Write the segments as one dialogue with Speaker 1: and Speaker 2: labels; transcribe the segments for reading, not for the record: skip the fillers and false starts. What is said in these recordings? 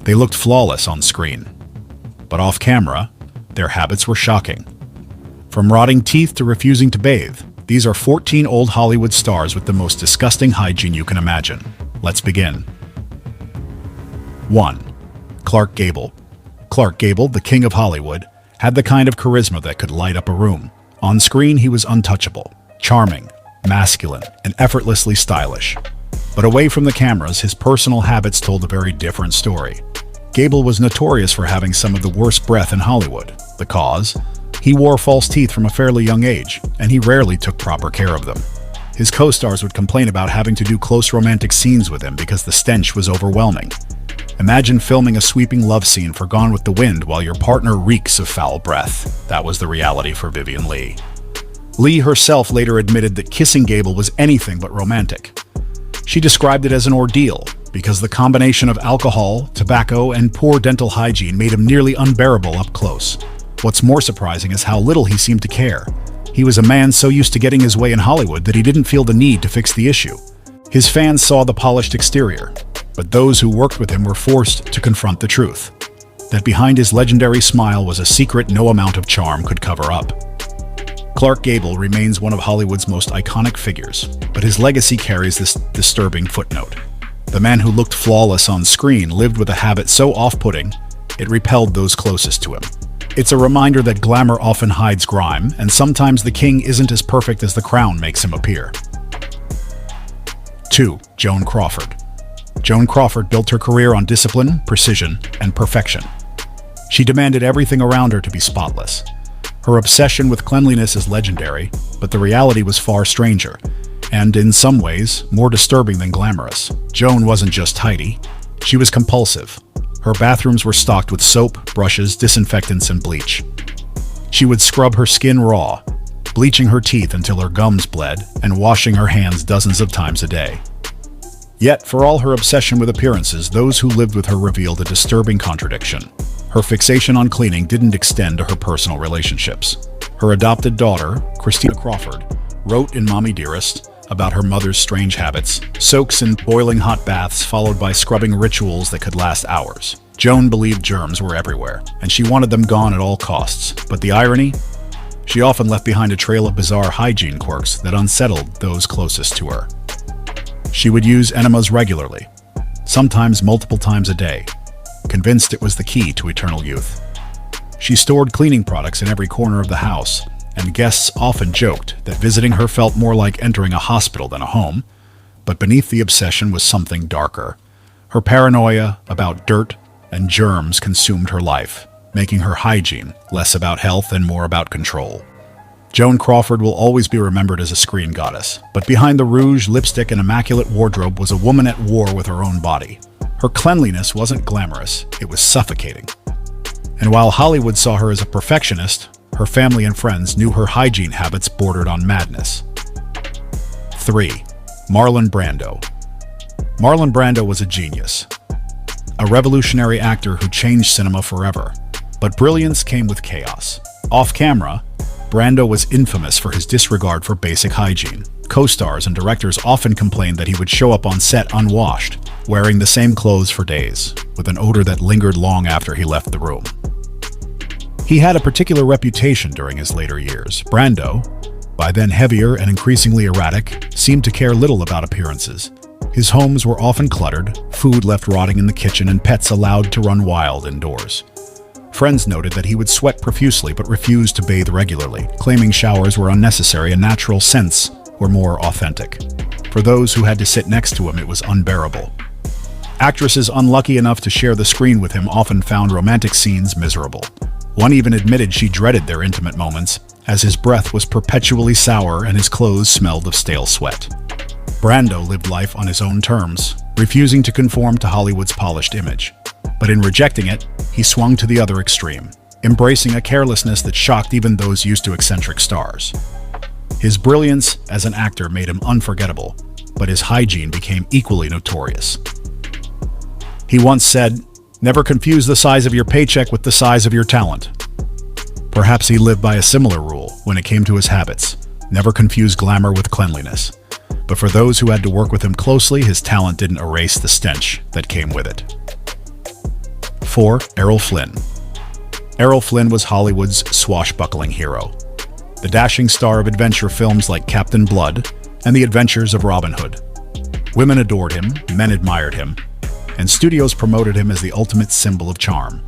Speaker 1: They looked flawless on screen. But off camera, their habits were shocking. From rotting teeth to refusing to bathe, these are 14 old Hollywood stars with the most disgusting hygiene you can imagine. Let's begin. 1. Clark Gable. Clark Gable, the king of Hollywood, had the kind of charisma that could light up a room. On screen, he was untouchable, charming, masculine, and effortlessly stylish. But away from the cameras, his personal habits told a very different story. Gable was notorious for having some of the worst breath in Hollywood. The cause? He wore false teeth from a fairly young age, and he rarely took proper care of them. His co-stars would complain about having to do close romantic scenes with him because the stench was overwhelming. Imagine filming a sweeping love scene for Gone with the Wind while your partner reeks of foul breath. That was the reality for Vivien Leigh. Leigh herself later admitted that kissing Gable was anything but romantic. She described it as an ordeal because the combination of alcohol, tobacco, and poor dental hygiene made him nearly unbearable up close. What's more surprising is how little he seemed to care. He was a man so used to getting his way in Hollywood that he didn't feel the need to fix the issue. His fans saw the polished exterior, but those who worked with him were forced to confront the truth, that behind his legendary smile was a secret no amount of charm could cover up. Clark Gable remains one of Hollywood's most iconic figures, but his legacy carries this disturbing footnote. The man who looked flawless on screen lived with a habit so off-putting, it repelled those closest to him. It's a reminder that glamour often hides grime, and sometimes the king isn't as perfect as the crown makes him appear. 2. Joan Crawford. Joan Crawford built her career on discipline, precision, and perfection. She demanded everything around her to be spotless. Her obsession with cleanliness is legendary, but the reality was far stranger, and in some ways, more disturbing than glamorous. Joan wasn't just tidy, she was compulsive. Her bathrooms were stocked with soap, brushes, disinfectants, and bleach. She would scrub her skin raw, bleaching her teeth until her gums bled, and washing her hands dozens of times a day. Yet, for all her obsession with appearances, those who lived with her revealed a disturbing contradiction. Her fixation on cleaning didn't extend to her personal relationships. Her adopted daughter, Christina Crawford, wrote in Mommy Dearest about her mother's strange habits, soaks in boiling hot baths followed by scrubbing rituals that could last hours. Joan believed germs were everywhere, and she wanted them gone at all costs. But the irony? She often left behind a trail of bizarre hygiene quirks that unsettled those closest to her. She would use enemas regularly, sometimes multiple times a day, convinced it was the key to eternal youth. She stored cleaning products in every corner of the house, and guests often joked that visiting her felt more like entering a hospital than a home. But beneath the obsession was something darker. Her paranoia about dirt and germs consumed her life, making her hygiene less about health and more about control. Joan Crawford will always be remembered as a screen goddess, but behind the rouge, lipstick, and immaculate wardrobe was a woman at war with her own body. Her cleanliness wasn't glamorous, it was suffocating. And while Hollywood saw her as a perfectionist, her family and friends knew her hygiene habits bordered on madness. 3. Marlon Brando. Marlon Brando was a genius, a revolutionary actor who changed cinema forever. But brilliance came with chaos. Off camera, Brando was infamous for his disregard for basic hygiene. Co-stars and directors often complained that he would show up on set unwashed, wearing the same clothes for days, with an odor that lingered long after he left the room. He had a particular reputation during his later years. Brando, by then heavier and increasingly erratic, seemed to care little about appearances. His homes were often cluttered, food left rotting in the kitchen, and pets allowed to run wild indoors. Friends noted that he would sweat profusely but refused to bathe regularly, claiming showers were unnecessary and natural scents were more authentic. For those who had to sit next to him, it was unbearable. Actresses unlucky enough to share the screen with him often found romantic scenes miserable. One even admitted she dreaded their intimate moments, as his breath was perpetually sour and his clothes smelled of stale sweat. Brando lived life on his own terms, refusing to conform to Hollywood's polished image. But in rejecting it, he swung to the other extreme, embracing a carelessness that shocked even those used to eccentric stars. His brilliance as an actor made him unforgettable, but his hygiene became equally notorious. He once said, "Never confuse the size of your paycheck with the size of your talent." Perhaps he lived by a similar rule when it came to his habits. Never confuse glamour with cleanliness. But for those who had to work with him closely, his talent didn't erase the stench that came with it. 4. Errol Flynn. Errol Flynn was Hollywood's swashbuckling hero, the dashing star of adventure films like Captain Blood and The Adventures of Robin Hood. Women adored him, men admired him, and studios promoted him as the ultimate symbol of charm.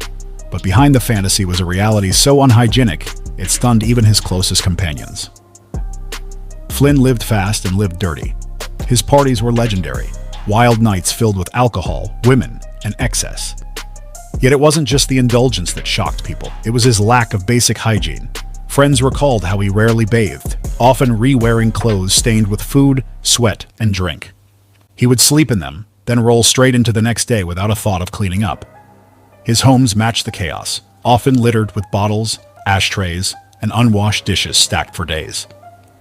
Speaker 1: But behind the fantasy was a reality so unhygienic, it stunned even his closest companions. Flynn lived fast and lived dirty. His parties were legendary, wild nights filled with alcohol, women, and excess. Yet it wasn't just the indulgence that shocked people, it was his lack of basic hygiene. Friends recalled how he rarely bathed, often re-wearing clothes stained with food, sweat, and drink. He would sleep in them, then roll straight into the next day without a thought of cleaning up. His homes matched the chaos, often littered with bottles, ashtrays, and unwashed dishes stacked for days.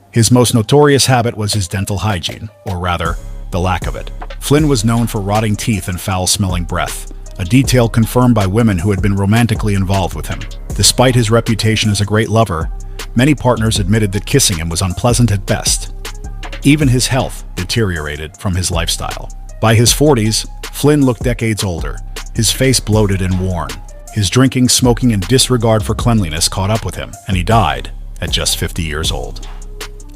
Speaker 1: His most notorious habit was his dental hygiene, or rather, the lack of it. Flynn was known for rotting teeth and foul-smelling breath, a detail confirmed by women who had been romantically involved with him. Despite his reputation as a great lover, many partners admitted that kissing him was unpleasant at best. Even his health deteriorated from his lifestyle. By his 40s, Flynn looked decades older, his face bloated and worn. His drinking, smoking, and disregard for cleanliness caught up with him, and he died at just 50 years old.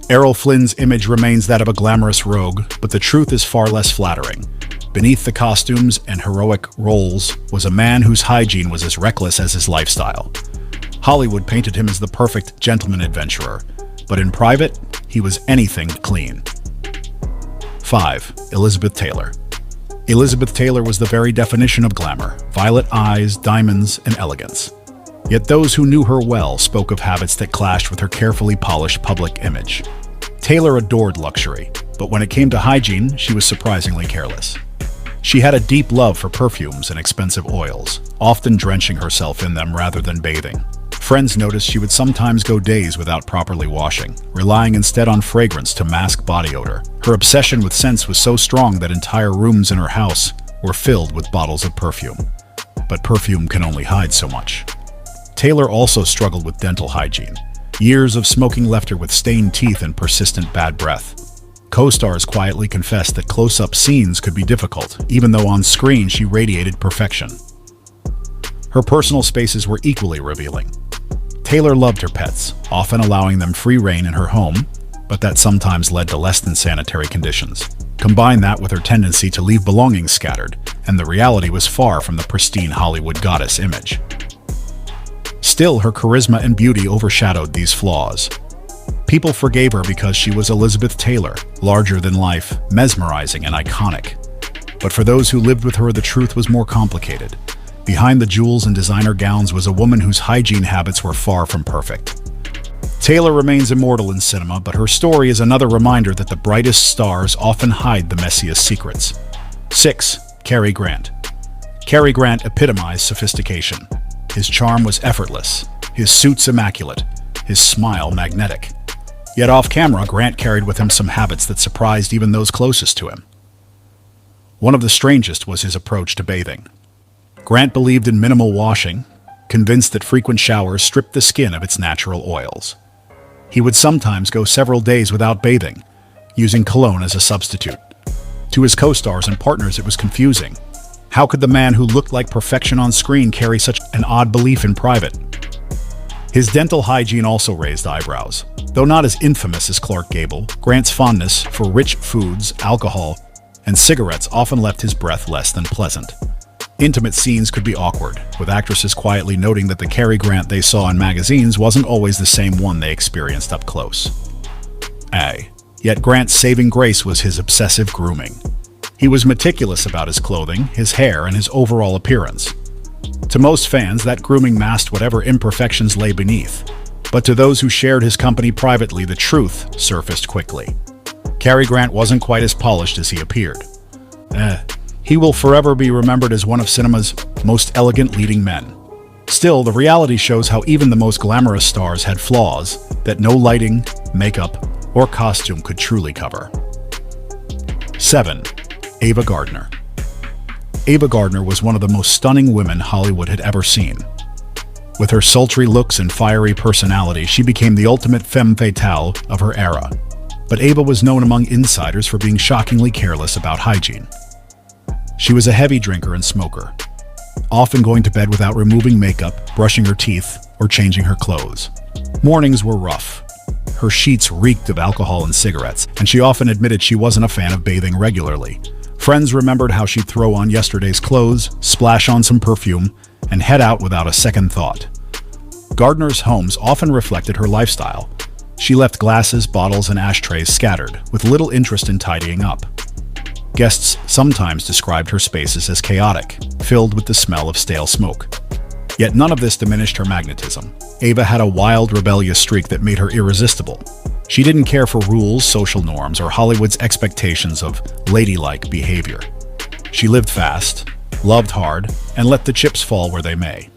Speaker 1: Errol Flynn's image remains that of a glamorous rogue, but the truth is far less flattering. Beneath the costumes and heroic roles was a man whose hygiene was as reckless as his lifestyle. Hollywood painted him as the perfect gentleman adventurer, but in private, he was anything clean. 5. Elizabeth Taylor. Elizabeth Taylor was the very definition of glamour, violet eyes, diamonds, and elegance. Yet those who knew her well spoke of habits that clashed with her carefully polished public image. Taylor adored luxury, but when it came to hygiene, she was surprisingly careless. She had a deep love for perfumes and expensive oils, often drenching herself in them rather than bathing. Friends noticed she would sometimes go days without properly washing, relying instead on fragrance to mask body odor. Her obsession with scents was so strong that entire rooms in her house were filled with bottles of perfume. But perfume can only hide so much. Taylor also struggled with dental hygiene. Years of smoking left her with stained teeth and persistent bad breath. Co-stars quietly confessed that close-up scenes could be difficult, even though on screen she radiated perfection. Her personal spaces were equally revealing. Taylor loved her pets, often allowing them free rein in her home, but that sometimes led to less than sanitary conditions. Combine that with her tendency to leave belongings scattered, and the reality was far from the pristine Hollywood goddess image. Still, her charisma and beauty overshadowed these flaws. People forgave her because she was Elizabeth Taylor, larger than life, mesmerizing and iconic. But for those who lived with her, the truth was more complicated. Behind the jewels and designer gowns was a woman whose hygiene habits were far from perfect. Taylor remains immortal in cinema, but her story is another reminder that the brightest stars often hide the messiest secrets. 6. Cary Grant. Cary Grant epitomized sophistication. His charm was effortless, his suits immaculate, his smile magnetic. Yet off-camera, Grant carried with him some habits that surprised even those closest to him. One of the strangest was his approach to bathing. Grant believed in minimal washing, convinced that frequent showers stripped the skin of its natural oils. He would sometimes go several days without bathing, using cologne as a substitute. To his co-stars and partners, it was confusing. How could the man who looked like perfection on screen carry such an odd belief in private? His dental hygiene also raised eyebrows. Though not as infamous as Clark Gable, Grant's fondness for rich foods, alcohol, and cigarettes often left his breath less than pleasant. Intimate scenes could be awkward, with actresses quietly noting that the Cary Grant they saw in magazines wasn't always the same one they experienced up close. Yet Grant's saving grace was his obsessive grooming. He was meticulous about his clothing, his hair, and his overall appearance. To most fans, that grooming masked whatever imperfections lay beneath. But to those who shared his company privately, the truth surfaced quickly. Cary Grant wasn't quite as polished as he appeared. He will forever be remembered as one of cinema's most elegant leading men. Still, the reality shows how even the most glamorous stars had flaws that no lighting, makeup, or costume could truly cover. 7. Ava Gardner. Ava Gardner was one of the most stunning women Hollywood had ever seen. With her sultry looks and fiery personality, she became the ultimate femme fatale of her era. But Ava was known among insiders for being shockingly careless about hygiene. She was a heavy drinker and smoker, often going to bed without removing makeup, brushing her teeth, or changing her clothes. Mornings were rough. Her sheets reeked of alcohol and cigarettes, and she often admitted she wasn't a fan of bathing regularly. Friends remembered how she'd throw on yesterday's clothes, splash on some perfume, and head out without a second thought. Gardeners' homes often reflected her lifestyle. She left glasses, bottles, and ashtrays scattered, with little interest in tidying up. Guests sometimes described her spaces as chaotic, filled with the smell of stale smoke. Yet none of this diminished her magnetism. Ava had a wild, rebellious streak that made her irresistible. She didn't care for rules, social norms, or Hollywood's expectations of ladylike behavior. She lived fast, loved hard, and let the chips fall where they may.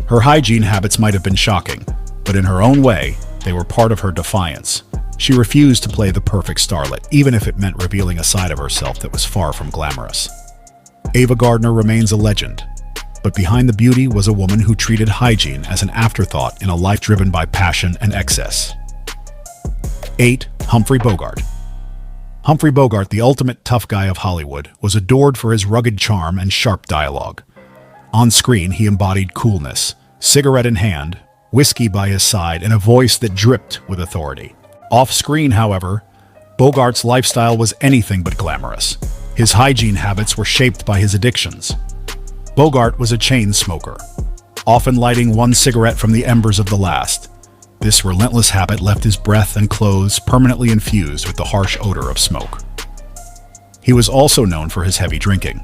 Speaker 1: Her hygiene habits might have been shocking, but in her own way, they were part of her defiance. She refused to play the perfect starlet, even if it meant revealing a side of herself that was far from glamorous. Ava Gardner remains a legend, but behind the beauty was a woman who treated hygiene as an afterthought in a life driven by passion and excess. 8. Humphrey Bogart. Humphrey Bogart, the ultimate tough guy of Hollywood, was adored for his rugged charm and sharp dialogue. On screen, he embodied coolness, cigarette in hand, whiskey by his side, and a voice that dripped with authority. Off-screen, however, Bogart's lifestyle was anything but glamorous. His hygiene habits were shaped by his addictions. Bogart was a chain smoker, often lighting one cigarette from the embers of the last. This relentless habit left his breath and clothes permanently infused with the harsh odor of smoke. He was also known for his heavy drinking.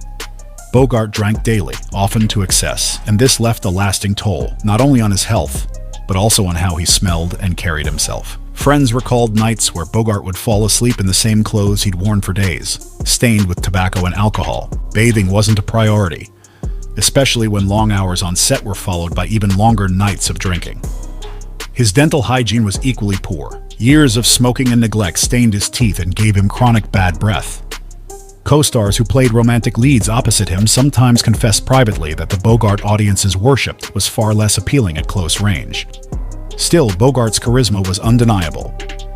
Speaker 1: Bogart drank daily, often to excess, and this left a lasting toll, not only on his health, but also on how he smelled and carried himself. Friends recalled nights where Bogart would fall asleep in the same clothes he'd worn for days, stained with tobacco and alcohol. Bathing wasn't a priority, especially when long hours on set were followed by even longer nights of drinking. His dental hygiene was equally poor. Years of smoking and neglect stained his teeth and gave him chronic bad breath. Co-stars who played romantic leads opposite him sometimes confessed privately that the Bogart audiences worshipped was far less appealing at close range. Still, Bogart's charisma was undeniable.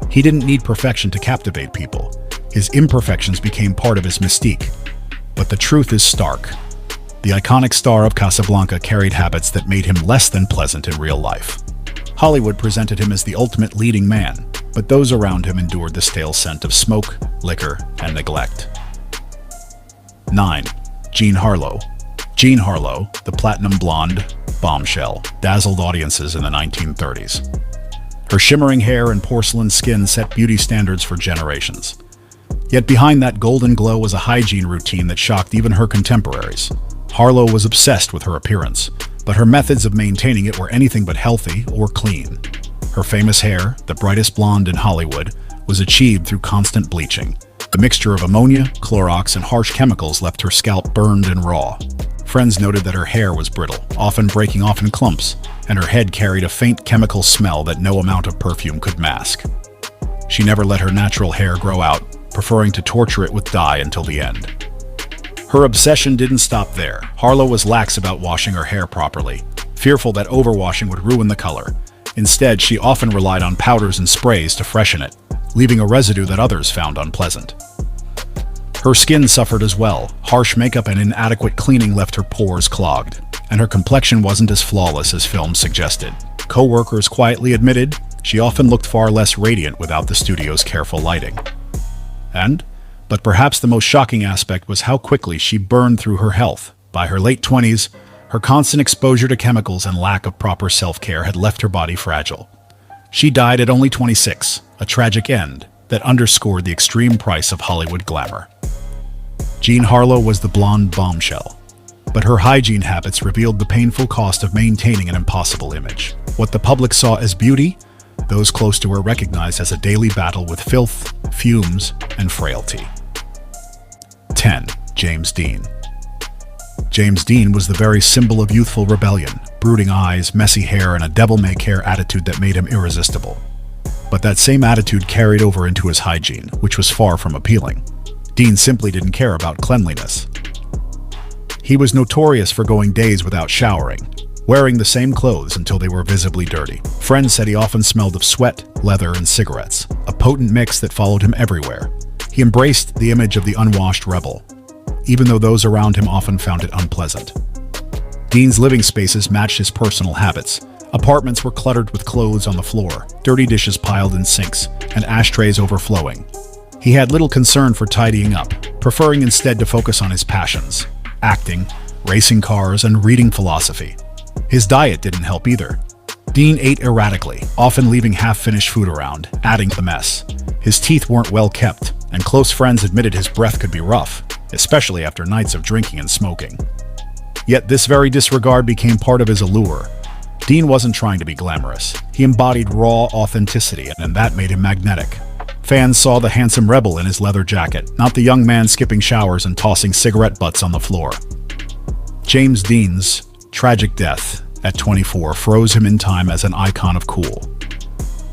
Speaker 1: He didn't need perfection to captivate people. His imperfections became part of his mystique. But the truth is stark. The iconic star of Casablanca carried habits that made him less than pleasant in real life. Hollywood presented him as the ultimate leading man, but those around him endured the stale scent of smoke, liquor, and neglect. 9. Jean Harlow. Jean Harlow, the platinum blonde bombshell, dazzled audiences in the 1930s. Her shimmering hair and porcelain skin set beauty standards for generations. Yet behind that golden glow was a hygiene routine that shocked even her contemporaries. Harlow was obsessed with her appearance, but her methods of maintaining it were anything but healthy or clean. Her famous hair, the brightest blonde in Hollywood, was achieved through constant bleaching. The mixture of ammonia, Clorox, and harsh chemicals left her scalp burned and raw. Friends noted that her hair was brittle, often breaking off in clumps, and her head carried a faint chemical smell that no amount of perfume could mask. She never let her natural hair grow out, preferring to torture it with dye until the end. Her obsession didn't stop there. Harlow was lax about washing her hair properly, fearful that overwashing would ruin the color. Instead, she often relied on powders and sprays to freshen it, leaving a residue that others found unpleasant. Her skin suffered as well. Harsh makeup and inadequate cleaning left her pores clogged, and her complexion wasn't as flawless as film suggested. Co-workers quietly admitted she often looked far less radiant without the studio's careful lighting. But perhaps the most shocking aspect was how quickly she burned through her health. By her late 20s, her constant exposure to chemicals and lack of proper self-care had left her body fragile. She died at only 26, a tragic end that underscored the extreme price of Hollywood glamour. Jean Harlow was the blonde bombshell, but her hygiene habits revealed the painful cost of maintaining an impossible image. What the public saw as beauty, those close to her recognized as a daily battle with filth, fumes, and frailty. 10. James Dean. James Dean was the very symbol of youthful rebellion, brooding eyes, messy hair, and a devil-may-care attitude that made him irresistible. But that same attitude carried over into his hygiene, which was far from appealing. Dean simply didn't care about cleanliness. He was notorious for going days without showering, wearing the same clothes until they were visibly dirty. Friends said he often smelled of sweat, leather, and cigarettes, a potent mix that followed him everywhere. He embraced the image of the unwashed rebel, even though those around him often found it unpleasant. Dean's living spaces matched his personal habits. Apartments were cluttered with clothes on the floor, dirty dishes piled in sinks, and ashtrays overflowing. He had little concern for tidying up, preferring instead to focus on his passions: acting, racing cars, and reading philosophy. His diet didn't help either. Dean ate erratically, often leaving half-finished food around, adding to the mess. His teeth weren't well kept, and close friends admitted his breath could be rough, especially after nights of drinking and smoking. Yet this very disregard became part of his allure. Dean wasn't trying to be glamorous. He embodied raw authenticity, and that made him magnetic. Fans saw the handsome rebel in his leather jacket, not the young man skipping showers and tossing cigarette butts on the floor. James Dean's tragic death at 24 froze him in time as an icon of cool.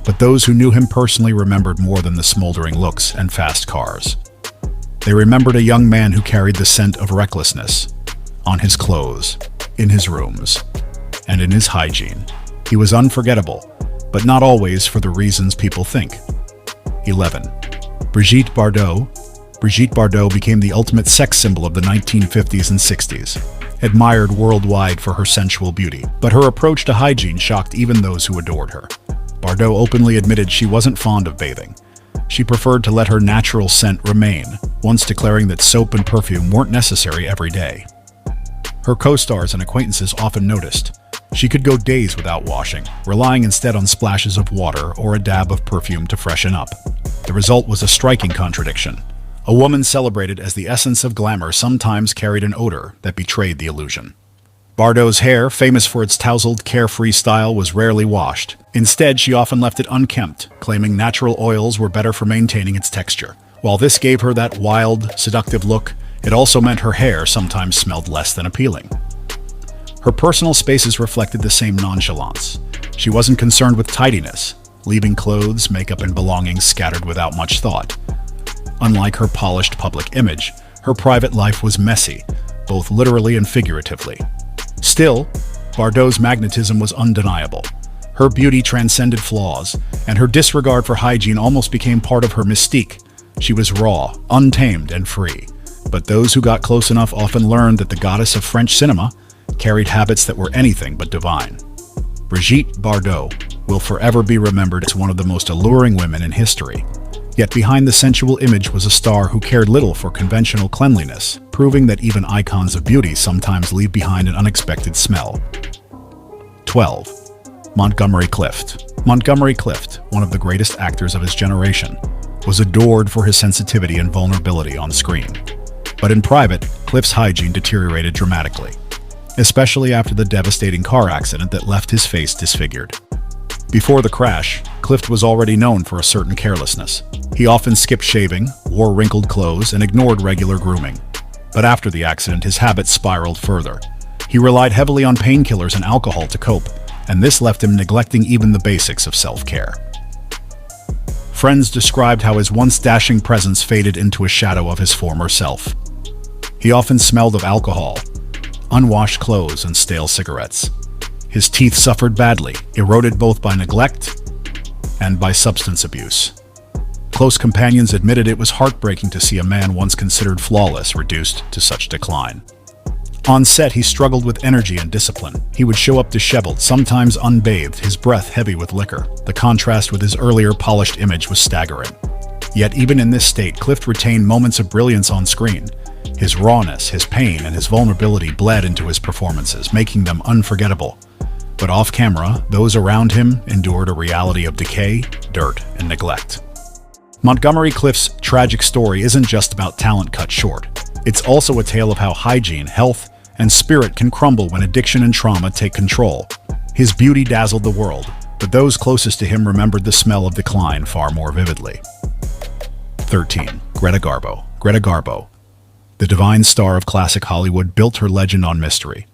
Speaker 1: But those who knew him personally remembered more than the smoldering looks and fast cars. They remembered a young man who carried the scent of recklessness on his clothes, in his rooms, and in his hygiene. He was unforgettable, but not always for the reasons people think. 11. Brigitte Bardot. Brigitte Bardot became the ultimate sex symbol of the 1950s and 60s. Admired worldwide for her sensual beauty, but her approach to hygiene shocked even those who adored her. Bardot openly admitted she wasn't fond of bathing. She preferred to let her natural scent remain, once declaring that soap and perfume weren't necessary every day. Her co-stars and acquaintances often noticed. She could go days without washing, relying instead on splashes of water or a dab of perfume to freshen up. The result was a striking contradiction. A woman celebrated as the essence of glamour sometimes carried an odor that betrayed the illusion. Bardot's hair, famous for its tousled, carefree style, was rarely washed. Instead, she often left it unkempt, claiming natural oils were better for maintaining its texture. While this gave her that wild, seductive look, it also meant her hair sometimes smelled less than appealing. Her personal spaces reflected the same nonchalance. She wasn't concerned with tidiness, leaving clothes, makeup, and belongings scattered without much thought. Unlike her polished public image, her private life was messy, both literally and figuratively. Still, Bardot's magnetism was undeniable. Her beauty transcended flaws, and her disregard for hygiene almost became part of her mystique. She was raw, untamed, and free. But those who got close enough often learned that the goddess of French cinema carried habits that were anything but divine. Brigitte Bardot will forever be remembered as one of the most alluring women in history. Yet behind the sensual image was a star who cared little for conventional cleanliness, proving that even icons of beauty sometimes leave behind an unexpected smell. 12. Montgomery Clift. Montgomery Clift, one of the greatest actors of his generation, was adored for his sensitivity and vulnerability on screen. But in private, Clift's hygiene deteriorated dramatically, especially after the devastating car accident that left his face disfigured. Before the crash, Clift was already known for a certain carelessness. He often skipped shaving, wore wrinkled clothes, and ignored regular grooming. But after the accident, his habits spiraled further. He relied heavily on painkillers and alcohol to cope, and this left him neglecting even the basics of self-care. Friends described how his once dashing presence faded into a shadow of his former self. He often smelled of alcohol, unwashed clothes, and stale cigarettes. His teeth suffered badly, eroded both by neglect and by substance abuse. Close companions admitted it was heartbreaking to see a man once considered flawless reduced to such decline. On set, he struggled with energy and discipline. He would show up disheveled, sometimes unbathed, his breath heavy with liquor. The contrast with his earlier polished image was staggering. Yet even in this state, Clift retained moments of brilliance on screen. His rawness, his pain, and his vulnerability bled into his performances, making them unforgettable. But off-camera, those around him endured a reality of decay, dirt, and neglect. Montgomery Clift's tragic story isn't just about talent cut short. It's also a tale of how hygiene, health, and spirit can crumble when addiction and trauma take control. His beauty dazzled the world, but those closest to him remembered the smell of decline far more vividly. 13. Greta Garbo. Greta Garbo, the divine star of classic Hollywood, built her legend on mystery.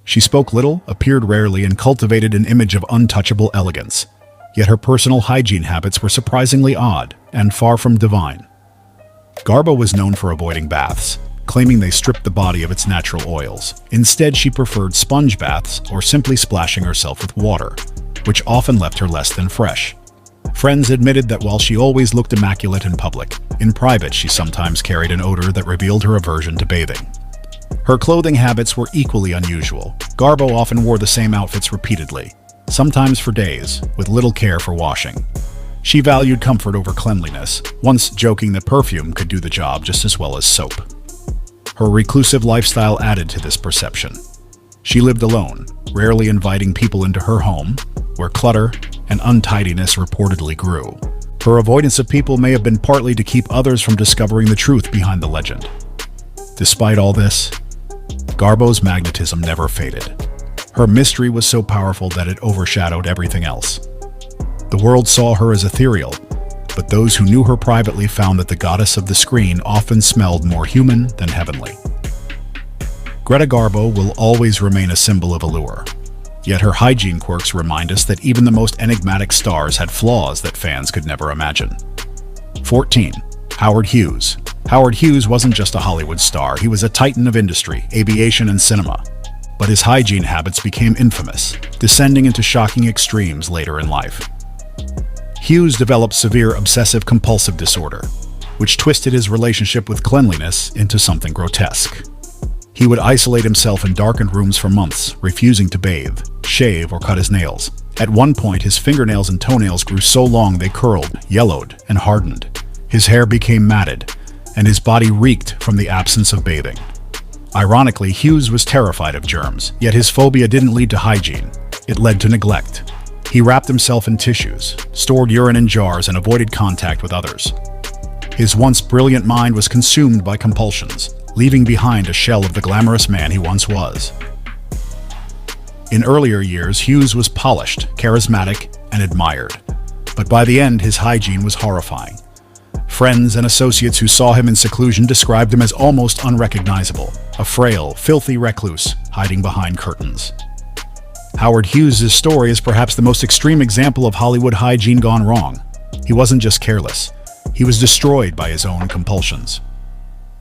Speaker 1: She spoke little, appeared rarely, and cultivated an image of untouchable elegance. Yet her personal hygiene habits were surprisingly odd and far from divine. Garbo was known for avoiding baths, claiming they stripped the body of its natural oils. Instead, she preferred sponge baths or simply splashing herself with water, which often left her less than fresh. Friends admitted that while she always looked immaculate in public, in private she sometimes carried an odor that revealed her aversion to bathing. Her clothing habits were equally unusual. Garbo often wore the same outfits repeatedly, sometimes for days, with little care for washing. She valued comfort over cleanliness, once joking that perfume could do the job just as well as soap. Her reclusive lifestyle added to this perception. She lived alone, rarely inviting people into her home, where clutter and untidiness reportedly grew. Her avoidance of people may have been partly to keep others from discovering the truth behind the legend. Despite all this, Garbo's magnetism never faded. Her mystery was so powerful that it overshadowed everything else. The world saw her as ethereal, but those who knew her privately found that the goddess of the screen often smelled more human than heavenly. Greta Garbo will always remain a symbol of allure. Yet her hygiene quirks remind us that even the most enigmatic stars had flaws that fans could never imagine. 14. Howard Hughes. Howard Hughes wasn't just a Hollywood star, he was a titan of industry, aviation, and cinema. But his hygiene habits became infamous, descending into shocking extremes later in life. Hughes developed severe obsessive-compulsive disorder, which twisted his relationship with cleanliness into something grotesque. He would isolate himself in darkened rooms for months, refusing to bathe, shave, or cut his nails. At one point, his fingernails and toenails grew so long they curled, yellowed, and hardened. His hair became matted, and his body reeked from the absence of bathing. Ironically, Hughes was terrified of germs, yet his phobia didn't lead to hygiene. It led to neglect. He wrapped himself in tissues, stored urine in jars, and avoided contact with others. His once brilliant mind was consumed by compulsions, leaving behind a shell of the glamorous man he once was. In earlier years, Hughes was polished, charismatic, and admired. But by the end, his hygiene was horrifying. Friends and associates who saw him in seclusion described him as almost unrecognizable, a frail, filthy recluse hiding behind curtains. Howard Hughes' story is perhaps the most extreme example of Hollywood hygiene gone wrong. He wasn't just careless. He was destroyed by his own compulsions.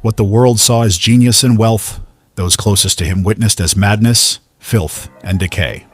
Speaker 1: What the world saw as genius and wealth, those closest to him witnessed as madness, filth, and decay.